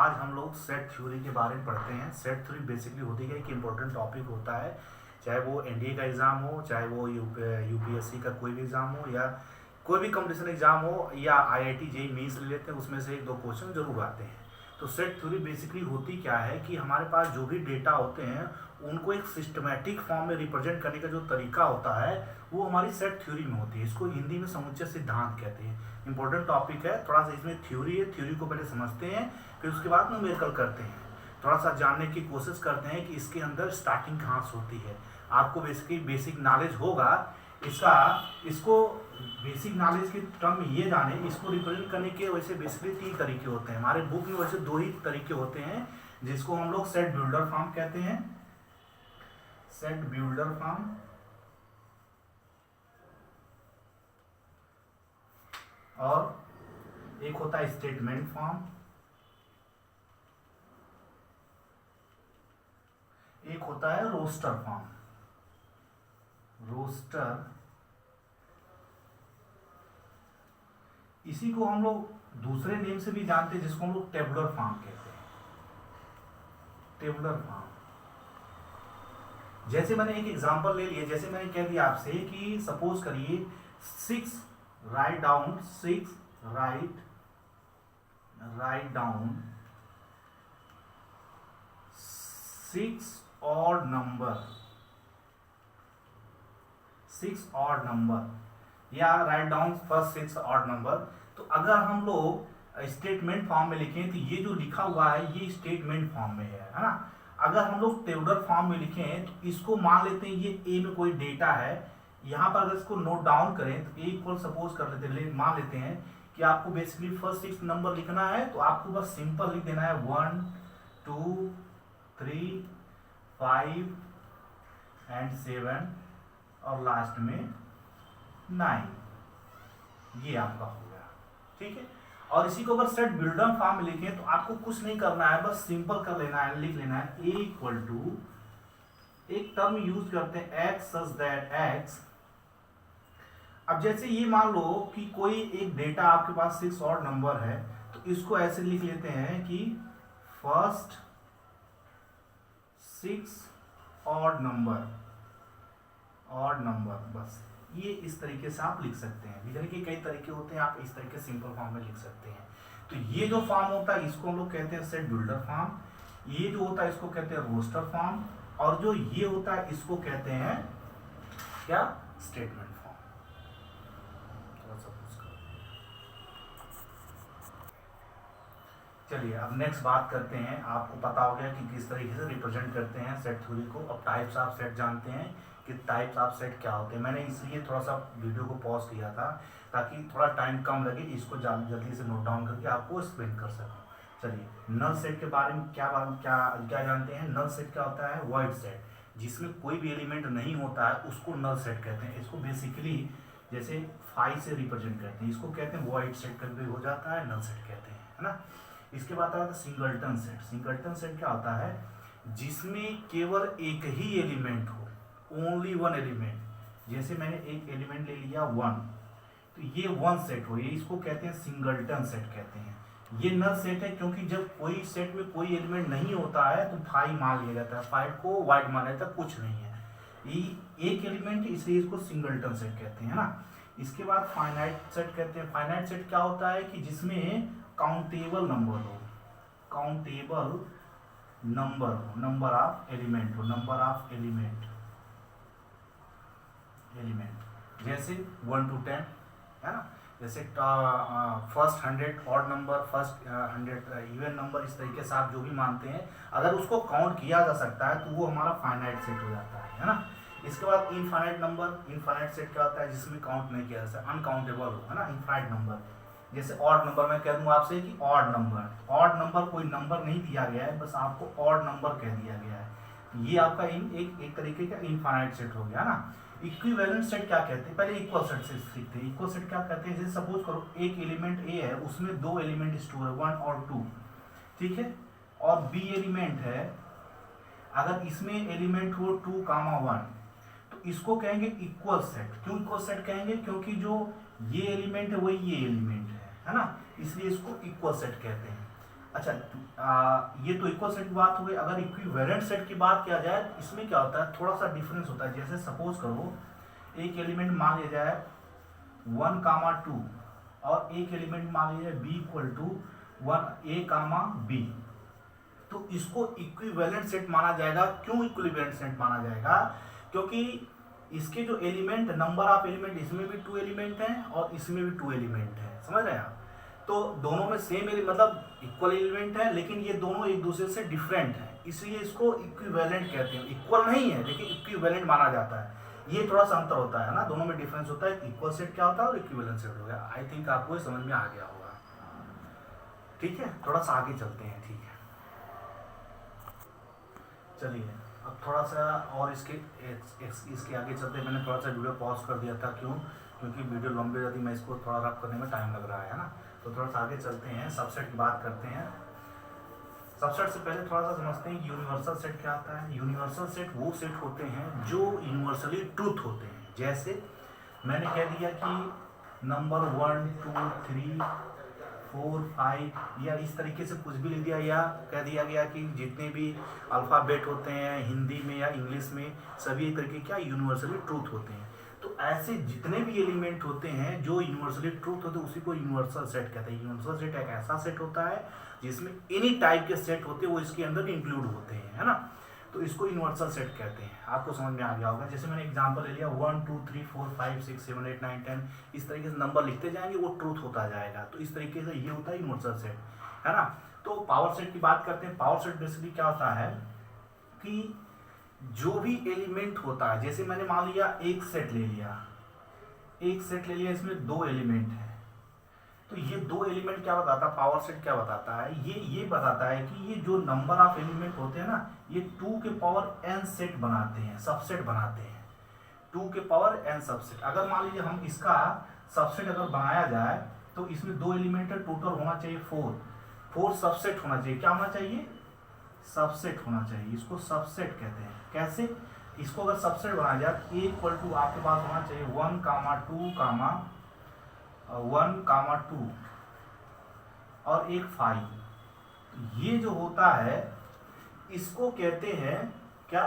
आज हम लोग सेट थ्योरी के बारे में पढ़ते हैं। सेट थ्योरी बेसिकली होती है कि इम्पोर्टेंट टॉपिक होता है, चाहे वो एनडीए का एग्ज़ाम हो, चाहे वो यूपीएससी का कोई भी एग्ज़ाम हो, या कोई भी कंपटीशन एग्ज़ाम हो, या आईआईटी जेईई मेंस ले लेते हैं, उसमें से एक दो क्वेश्चन जरूर आते हैं। तो सेट थ्योरी बेसिकली होती क्या है कि हमारे पास जो भी डेटा होते हैं उनको एक सिस्टमैटिक फॉर्म में रिप्रेजेंट करने का जो तरीका होता है वो हमारी सेट थ्योरी में होती है। इसको हिंदी में समुच्चय सिद्धांत कहते हैं। इंपॉर्टेंट टॉपिक है, थोड़ा सा इसमें थ्योरी है, थ्योरी को पहले समझते हैं, फिर उसके बाद न्यूमेरिकल करते हैं, थोड़ा सा जानने की कोशिश करते हैं कि इसके अंदर स्टार्टिंग कहाँ से होती है। आपको बेसिकली बेसिक नॉलेज होगा इसका, इसको बेसिक नॉलेज के टर्म में ये जाने, इसको रिप्रेजेंट करने के वैसे बेसिकली 3 तरीके होते हैं। हमारे बुक में वैसे 2 ही तरीके होते हैं, जिसको हम लोग सेट बिल्डर फॉर्म कहते हैं, सेट बिल्डर फॉर्म, और एक होता है स्टेटमेंट फॉर्म, एक होता है रोस्टर फॉर्म। रोस्टर, इसी को हम लोग दूसरे नेम से भी जानते हैं, जिसको हम लोग टेबुलर फॉर्म कहते हैं। टेबुलर फॉर्म, जैसे मैंने एक एग्जांपल ले लिया, जैसे मैंने कह दिया आपसे कि सपोज करिए 6 write down 6 write down 6 odd number, 6 odd number, या write down first 6 odd number. तो अगर हम लोग स्टेटमेंट फॉर्म में लिखें तो ये जो लिखा हुआ है ये स्टेटमेंट फॉर्म में है ना। अगर हम लोग टेबुलर फॉर्म में लिखें तो इसको मान लेते हैं ये ए में कोई डेटा है, यहाँ पर अगर इसको नोट डाउन करें तो ए इक्वल सपोज कर लेते हैं, मान लेते हैं कि आपको बेसिकली फर्स्ट 6 नंबर लिखना है, तो आपको बस सिंपल लिख देना है 1 2 3 5 एंड 7 और लास्ट में 9, ये आपका हो गया, ठीक है। और इसी को अगर सेट बिल्डर फॉर्म में लिखें तो आपको कुछ नहीं करना है, बस सिंपल कर लेना है, लिख लेना है ए इक्वल टू, एक टर्म यूज करते हैं एक्स सच दैट एक्स। अब जैसे ये मान लो कि कोई एक डेटा आपके पास 6 ऑड नंबर है, तो इसको ऐसे लिख लेते हैं कि फर्स्ट 6 ऑड नंबर, बस ये इस तरीके से आप लिख सकते हैं। लिखने के कई तरीके होते हैं, आप इस तरीके सिंपल फॉर्म में लिख सकते हैं। तो ये जो फॉर्म होता है इसको हम लोग कहते हैं सेट बिल्डर फॉर्म, ये जो होता है इसको कहते हैं रोस्टर फॉर्म, और जो ये होता है इसको कहते हैं क्या, स्टेटमेंट फॉर्म। चलिए अब नेक्स्ट बात करते हैं। आपको पता हो गया कि किस तरीके से रिप्रेजेंट करते हैं सेट थ्योरी को। अब टाइप्स ऑफ सेट जानते हैं कि टाइप्स ऑफ सेट क्या होते हैं। मैंने इसलिए थोड़ा सा वीडियो को पॉज किया था ताकि थोड़ा टाइम कम लगे, इसको जल्दी से नोट डाउन करके आपको एक्सप्लेन कर सकूं। चलिए नल सेट के बारे में क्या जानते हैं। नल सेट क्या होता है, वॉइड सेट, जिसमें कोई भी एलिमेंट नहीं होता है उसको नल सेट कहते हैं। इसको बेसिकली जैसे 5 से रिप्रेजेंट करते हैं, इसको कहते हैं वॉइड सेट, कभी हो जाता है नल सेट कहते हैं, है ना। इसके बाद आता है सिंगलटन सेट। सिंगलटन सेट क्या होता है, जिसमें केवल एक ही एलिमेंट हो, ओनली वन एलिमेंट। जैसे मैंने एक एलिमेंट ले लिया 1, तो ये 1 सेट हो, ये इसको कहते हैं सिंगलटन सेट कहते हैं। ये नल सेट है क्योंकि जब कोई सेट में कोई एलिमेंट नहीं होता है तो 5 मान लिया जाता है, 5 को वाइड माना जाता है, कुछ नहीं है, ये एक एलिमेंट, इसलिए इसको सिंगलटन सेट कहते हैं ना। इसके बाद फाइनाइट सेट कहते हैं। फाइनाइट सेट क्या होता है कि जिसमें काउंटेबल नंबर हो, काउंटेबल नंबर हो, नंबर ऑफ एलिमेंट हो, नंबर ऑफ एलिमेंट, जैसे 1 to 10 है ना। जैसे first 100 odd number, first 100 even number, इस तरीके से आप जो भी मानते हैं अगर उसको काउंट किया जा सकता है तो वो हमारा फाइनाइट सेट हो जाता है ना। इसके बाद इनफाइनाइट नंबर। इनफाइनाइट सेट क्या होता है, जिसमें काउंट नहीं किया जा सकता, अनकाउंटेबल हो, है ना, इनफाइनाइट नंबर। जैसे ऑड नंबर, मैं कह दूंगा आपसे कि ऑड नंबर कोई नंबर नहीं दिया गया है, बस आपको ऑड नंबर कह दिया गया है। ये आपका एक तरीके का इनफाइनाइट सेट हो गया ना। इक्विवेलेंट सेट क्या कहते हैं, पहले इक्वल सेट से सीखते हैं। इक्वल सेट क्या कहते हैं, जैसे सपोज करो एक एलिमेंट ए है, उसमें 2 एलिमेंट स्टोर है, 1 और 2, ठीक है, और बी एलिमेंट है, अगर इसमें एलिमेंट हो 2, 1, तो इसको कहेंगे इक्वल सेट। क्यों इक्वल सेट कहेंगे, क्योंकि जो ये एलिमेंट है वही ये एलिमेंट है ना, इसलिए इसको इक्वल सेट कहते हैं। अच्छा, ये तो इक्वल सेट की बात हो गई। अगर इक्विवेलेंट सेट की बात किया जाए, इसमें क्या होता है, थोड़ा सा डिफरेंस होता है। जैसे सपोज करो एक एलिमेंट मान लिया जाए 1, 2 और एक एलिमेंट मान लिया जाए b equal to 1a, b, तो इसको इक्विवेलेंट सेट माना जाएगा। क्यों इक्विवेलेंट सेट माना जाएगा? क्योंकि इसके जो एलिमेंट, नंबर ऑफ एलिमेंट, इसमें भी 2 एलिमेंट हैं और इसमें भी 2 एलिमेंट हैं, समझ रहे हैं आप? तो दोनों में सेम मतलब इक्वल एलिमेंट है, लेकिन ये दोनों एक दूसरे से डिफरेंट हैं, इसलिए इसको इक्विवेलेंट कहते हैं। इक्वल नहीं है लेकिन इक्विवेलेंट माना जाता है। ये थोड़ा सा अंतर होता है ना, दोनों में डिफरेंस होता है। इक्वल सेट क्या होता है और इक्विवेलेंट सेट हो गया। आई थिंक आपको समझ में आ गया होगा। ठीक है, थोड़ा सा आगे चलते हैं। ठीक है, चलिए अब थोड़ा सा और इसके आगे चलते हैं। मैंने थोड़ा सा वीडियो पॉज कर दिया था, क्यों? क्योंकि वीडियो लंबी हो जाती, मैं इसको थोड़ा रब करने में टाइम लग रहा है ना। तो थोड़ा सा आगे चलते हैं, सबसेट की बात करते हैं। सबसेट से पहले थोड़ा सा समझते हैं यूनिवर्सल सेट क्या होता है। यूनिवर्सल सेट वो सेट होते हैं जो यूनिवर्सली ट्रूथ होते हैं। जैसे मैंने कह दिया कि नंबर 1, 2, 3, 4, 5 या इस तरीके से कुछ भी लिख दिया, या कह दिया गया कि जितने भी अल्फ़ाबेट होते हैं हिंदी में या इंग्लिश में, सभी एक तरीके क्या यूनिवर्सली ट्रूथ होते हैं। तो ऐसे जितने भी एलिमेंट होते हैं जो यूनिवर्सली ट्रूथ होते हैं, उसी को यूनिवर्सल सेट कहते हैं। यूनिवर्सल सेट एक ऐसा सेट होता है जिसमें एनी टाइप के सेट होते हैं वो इसके अंदर इंक्लूड होते हैं, है ना। तो इसको यूनिवर्सल सेट कहते हैं। आपको समझ में आ गया होगा। जैसे मैंने एग्जांपल ले लिया 1, 2, 3, 4, 5, 6, 7, 8, 9, 10, इस तरीके से नंबर लिखते जाएंगे, वो ट्रूथ होता जाएगा। तो इस तरीके से ये होता है यूनिवर्सल सेट, है ना। तो पावर सेट की बात करते हैं। पावर सेट बेसिकली क्या होता है कि जो भी एलिमेंट होता है, जैसे मैंने मान लिया एक सेट ले लिया, इसमें 2 एलिमेंट हैं। तो ये 2 एलिमेंट क्या बताता है, पावर सेट क्या बताता है, ये बताता है कि ये जो नंबर ऑफ एलिमेंट होते हैं ना, ये 2 के पावर n सेट बनाते हैं, सबसेट बनाते हैं। 2 के पावर n सबसेट। अगर मान लीजिए हम इसका सबसेट अगर बनाया जाए, तो इसमें 2 एलिमेंट है, टोटल होना चाहिए 4 सबसेट होना चाहिए। क्या होना चाहिए? सबसेट होना चाहिए। इसको सबसेट कहते हैं। कैसे? इसको अगर सबसेट बनाया जाए, a इक्वल टू आपके पास होना चाहिए 1, 2 और एक 5। ये जो होता है इसको कहते हैं क्या?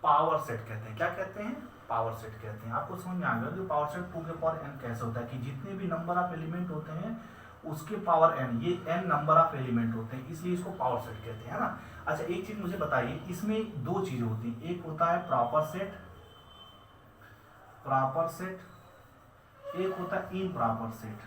पावर सेट कहते हैं। क्या कहते हैं? पावर सेट कहते हैं। आपको समझ में आ गया कि पावर सेट 2 के पावर n कैसे होता है, कि जितने भी नंबर ऑफ एलिमेंट होते हैं उसके पावर n, ये n नंबर ऑफ एलिमेंट होते हैं, इसलिए इसको पावर सेट कहते हैं, है ना। अच्छा, एक चीज मुझे बताइए, इसमें 2 चीजें होती हैं। एक होता है प्रॉपर सेट, एक होता है इम्प्रॉपर सेट।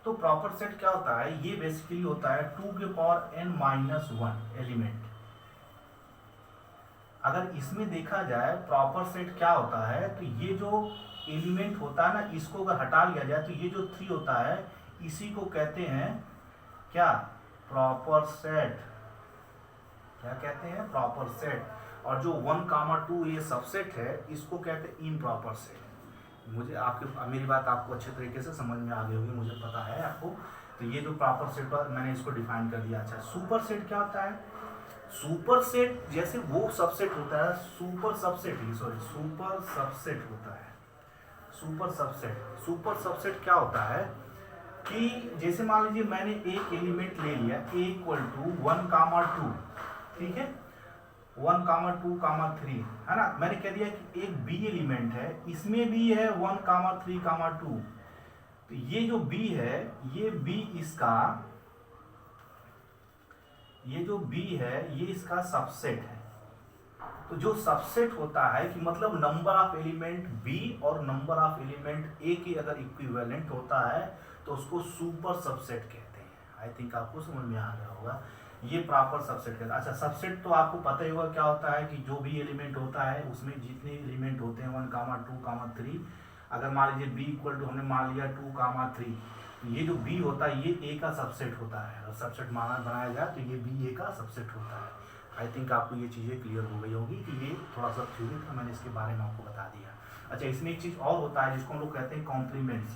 तो प्रॉपर सेट क्या होता है? ये बेसिकली होता है 2 के पावर n-1 एलिमेंट। अगर इसमें देखा जाए प्रॉपर सेट क्या होता है, तो ये जो एलिमेंट होता है ना, इसको अगर हटा लिया जाए तो ये जो 3 होता है, इसी को कहते हैं क्या? Proper set. क्या कहते हैं? Proper set. और जो 1, 2 ये सबसेट है, इसको कहते हैं इम्प्रॉपर सेट। मेरी बात आपको अच्छे तरीके से समझ में आ गई होगी, मुझे पता है आपको। तो ये जो प्रॉपर सेट पर मैंने इसको डिफाइन कर दिया। अच्छा, सुपर सेट क्या होता है? सुपर सेट जैसे वो सबसेट होता है, सुपर सबसेट होता है। सुपर सबसेट क्या होता है कि जैसे मान लीजिए मैंने एक एलिमेंट ले लिया a इक्वल टू 1, 2, ठीक है, 1, 2, 3, है ना। मैंने कह दिया कि एक b एलिमेंट है, इसमें भी है 1, 3, 2। तो ये जो b है, ये इसका सबसेट है। तो जो सबसेट होता है कि मतलब नंबर ऑफ एलिमेंट b और नंबर ऑफ एलिमेंट a के अगर इक्विवेलेंट होता है तो उसको सुपर सबसेट कहते हैं। आई थिंक आपको समझ में आ गया होगा। ये प्रॉपर सबसेट कहते हैं। अच्छा, सबसेट तो आपको पता ही होगा क्या होता है, कि जो भी एलिमेंट होता है उसमें जितने एलिमेंट होते हैं 1, 2, 3, अगर मान लीजिए b इक्वल टू हमने मान लिया 2, 3, तो ये जो b होता है ये a का सबसेट होता है। और सबसेट बनाया जाए तो ये b a का सबसेट होता है। आई थिंक आपको ये चीज़ें क्लियर हो गई होगी कि ये थोड़ा सा थ्योरी था, मैंने इसके बारे में आपको बता दिया। अच्छा, इसमें एक चीज़ और होता है जिसको हम लोग कहते हैं कॉम्प्लीमेंट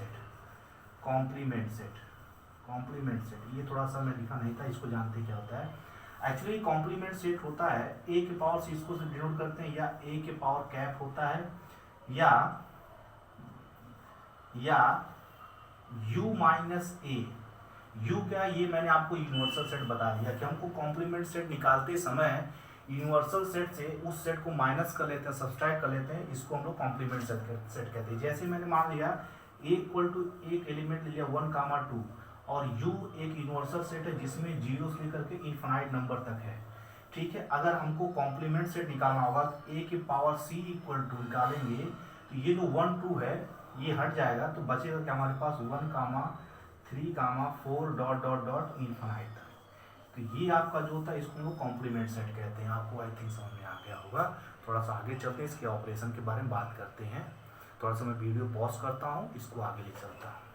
सेट। ये थोड़ा सा मैं लिखा नहीं था, इसको जानते क्या होता है। एक्चुअली कॉम्प्लीमेंट सेट होता है a के पावर से इसको डिनोट करते हैं, या a के पावर कैप होता है, या u माइनस ए, u क्या है, ये मैंने आपको यूनिवर्सल सेट बता दिया कि हमको कॉम्प्लीमेंट सेट निकालते समय यूनिवर्सल सेट से उस सेट को माइनस कर लेते हैं, सब्सट्रैक्ट कर लेते हैं, इसको हम लोग कॉम्प्लीमेंट सेट कहते हैं। जैसे मैंने मान लिया a इक्वल टू एक एलिमेंट ले लिया 1, 2 और u एक यूनिवर्सल सेट है जिसमें जीरो से लेकर के इन्फिनाइट नंबर तक है, ठीक है। अगर हमको कॉम्प्लीमेंट सेट निकालना होगा a की पावर c इक्वल टू निकालेंगे तो ये जो 1, 2 है ये हट जाएगा, तो बचेगा क्या हमारे पास 1, 3, 4 डॉट डॉट डॉट इन्फिनाइट। तो ये आपका जो होता है इसको हम लोग कॉम्प्लीमेंट सेट कहते हैं। आपको आई थिंक समझ में आ गया होगा। थोड़ा सा आगे चलते हैं, इसके ऑपरेशन के बारे में बात करते हैं। थोड़ा सा मैं वीडियो पॉज करता हूँ, इसको आगे ले चलता हूँ।